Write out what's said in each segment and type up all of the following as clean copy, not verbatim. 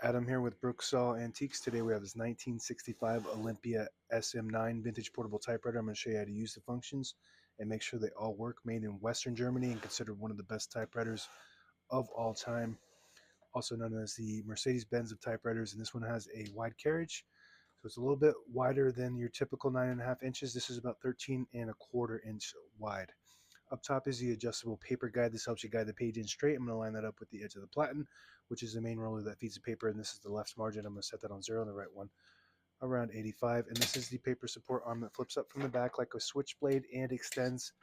Adam here with Brooksaw Antiques. Today we have this 1965 Olympia SM9 vintage portable typewriter. I'm going to show you how to use the functions and make sure they all work. Made in Western Germany and considered one of the best typewriters of all time. Also known as the Mercedes-Benz of typewriters. And this one has a wide carriage. So it's a little bit wider than your typical 9.5 inches. This is about 13.25 inch wide. Up top is the adjustable paper guide. This helps you guide the page in straight. I'm going to line that up with the edge of the platen, which is the main roller that feeds the paper, and this is the left margin. I'm going to set that on 0 and the right one around 85. And this is the paper support arm that flips up from the back like a switchblade and extends.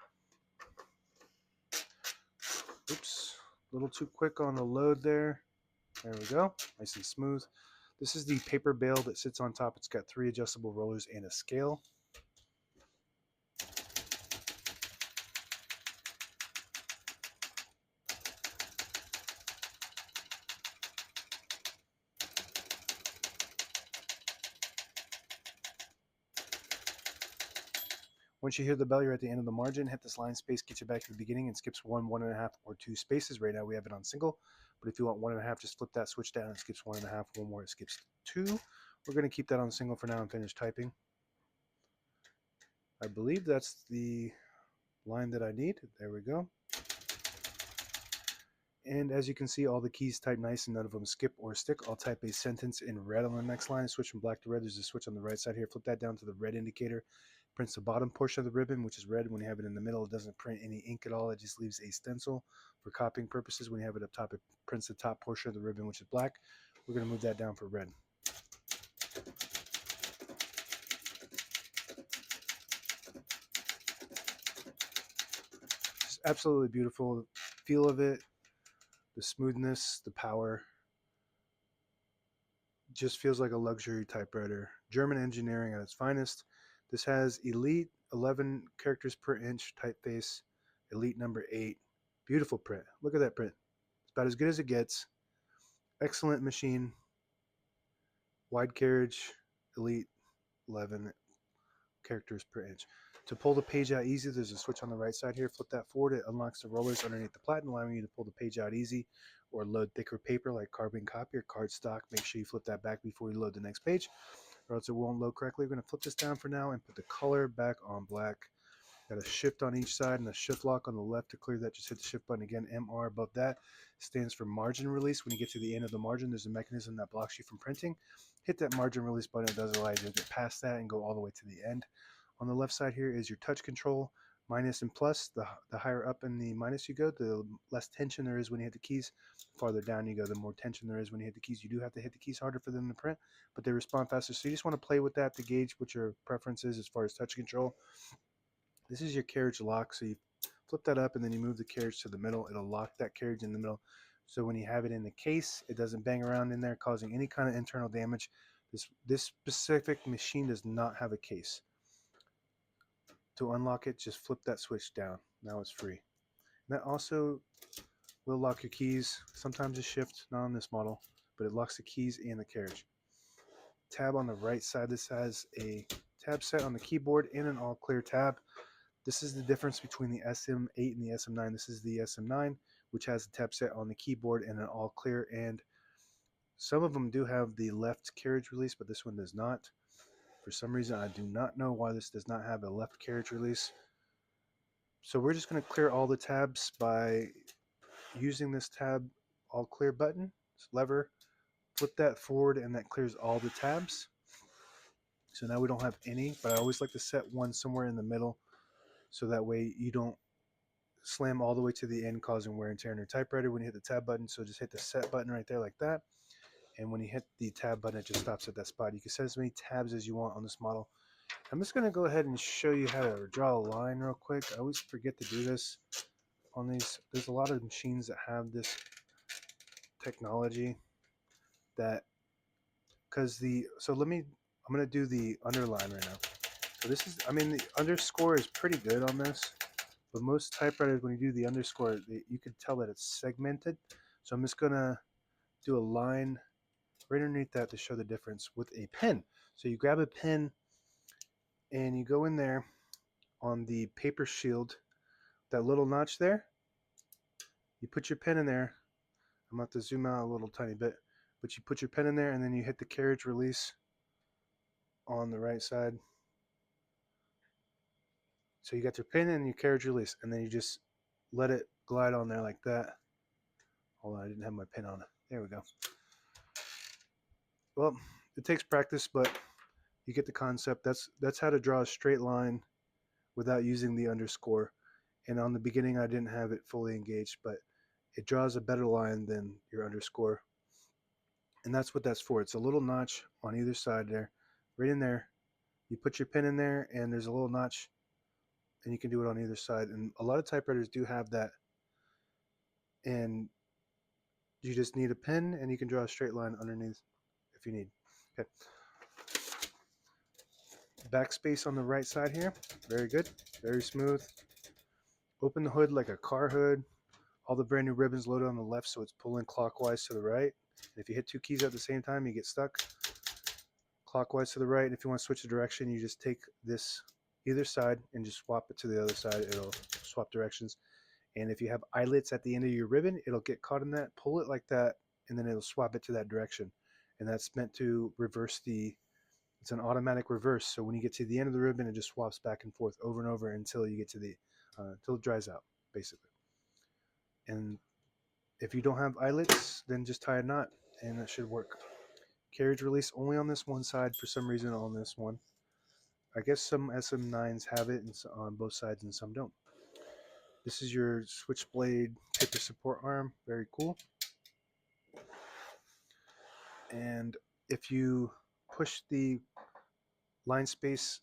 Oops, a little too quick on the load there. There we go, nice and smooth. This is the paper bale that sits on top. It's got 3 adjustable rollers and a scale. Once you hear the bell, you're at the end of the margin. Hit this line space, get you back to the beginning, and skips 1, 1.5, or 2 spaces. Right now we have it on single, but if you want 1.5, just flip that switch down. It skips 1.5. One more, it skips 2. We're going to keep that on single for now and finish typing. I believe that's the line that I need. There we go. And as you can see, all the keys type nice and none of them skip or stick. I'll type a sentence in red on the next line. Switch from black to red. There's a switch on the right side here. Flip that down to the red indicator. Prints the bottom portion of the ribbon, which is red. When you have it in the middle, it doesn't print any ink at all. It just leaves a stencil for copying purposes. When you have it up top, it prints the top portion of the ribbon, which is black. We're going to move that down for red. Just absolutely beautiful. The feel of it, the smoothness, the power. Just feels like a luxury typewriter. German engineering at its finest. This has Elite 11 characters per inch typeface, Elite number 8. Beautiful print. Look at that print. It's about as good as it gets. Excellent machine. Wide carriage, Elite 11 characters per inch. To pull the page out easy, there's a switch on the right side here. Flip that forward. It unlocks the rollers underneath the platen, allowing you to pull the page out easy or load thicker paper like carbon copy or cardstock. Make sure you flip that back before you load the next page, or else it won't load correctly. We're going to flip this down for now and put the color back on black. Got a shift on each side and a shift lock on the left. To clear that, just hit the shift button again. MR above that stands for margin release. When you get to the end of the margin, there's a mechanism that blocks you from printing. Hit that margin release button. It does allow you to get past that and go all the way to the end. On the left side here is your touch control, minus and plus. The higher up in the minus you go, the less tension there is when you hit the keys. The farther down you go, the more tension there is when you hit the keys. You do have to hit the keys harder for them to print, but they respond faster. So you just want to play with that to gauge what your preference is as far as touch control. This is your carriage lock. So you flip that up and then you move the carriage to the middle. It'll lock that carriage in the middle. So when you have it in the case, it doesn't bang around in there, causing any kind of internal damage. This specific machine does not have a case. To unlock it, just flip that switch down. Now it's free. And that also will lock your keys. Sometimes it's shift, not on this model, but it locks the keys and the carriage. Tab on the right side. This has a tab set on the keyboard and an all clear tab. This is the difference between the SM8 and the SM9. This is the SM9, which has a tab set on the keyboard and an all clear, and some of them do have the left carriage release, but this one does not. For some reason, I do not know why this does not have a left carriage release. So we're just going to clear all the tabs by using this tab all clear button. This lever, flip that forward and that clears all the tabs. So now we don't have any, but I always like to set one somewhere in the middle so that way you don't slam all the way to the end, causing wear and tear in your typewriter when you hit the tab button. So just hit the set button right there like that. And when you hit the tab button, it just stops at that spot. You can set as many tabs as you want on this model. I'm just going to go ahead and show you how to draw a line real quick. I always forget to do this on these. There's a lot of machines that have this technology that, I'm going to do the underline right now. So this is, the underscore is pretty good on this, but most typewriters, when you do the underscore, you can tell that it's segmented. So I'm just going to do a line right underneath that to show the difference with a pen. So you grab a pen and you go in there on the paper shield, that little notch there. You put your pen in there. I'm going to have to zoom out a little tiny bit, But you put your pen in there and then you hit the carriage release on the right side. So you got your pin and your carriage release, and then you just let it glide on there like that. Hold on, I didn't have my pin on it. There we go. Well, it takes practice, but you get the concept. That's how to draw a straight line without using the underscore. And on the beginning, I didn't have it fully engaged, but it draws a better line than your underscore. And that's what that's for. It's a little notch on either side there, right in there. You put your pin in there, and there's a little notch, and you can do it on either side. And a lot of typewriters do have that. And you just need a pen, and you can draw a straight line underneath if you need. Okay. Backspace on the right side here. Very good. Very smooth. Open the hood like a car hood. All the brand new ribbons loaded on the left, so it's pulling clockwise to the right. And if you hit two keys at the same time, you get stuck. Clockwise to the right. And if you want to switch the direction, you just take this either side and just swap it to the other side. It'll swap directions. And if you have eyelets at the end of your ribbon, it'll get caught in that. Pull it like that, and then it'll swap it to that direction. And that's meant to reverse it's an automatic reverse. So when you get to the end of the ribbon, it just swaps back and forth over and over until you get to until it dries out, basically. And if you don't have eyelets, then just tie a knot, and that should work. Carriage release only on this one side for some reason on this one. I guess some SM9s have it on both sides and some don't. This is your switchblade paper support arm. Very cool. And if you push the line space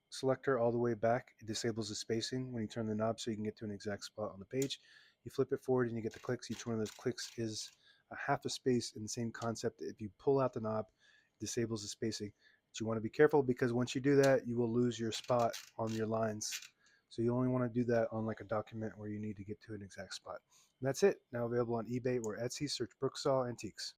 selector all the way back, it disables the spacing when you turn the knob so you can get to an exact spot on the page. You flip it forward and you get the clicks. Each one of those clicks is a half a space in the same concept. If you pull out the knob, it disables the spacing. But you want to be careful because once you do that, you will lose your spot on your lines. So you only want to do that on like a document where you need to get to an exact spot. And that's it. Now available on eBay or Etsy. Search Brooksaw Antiques.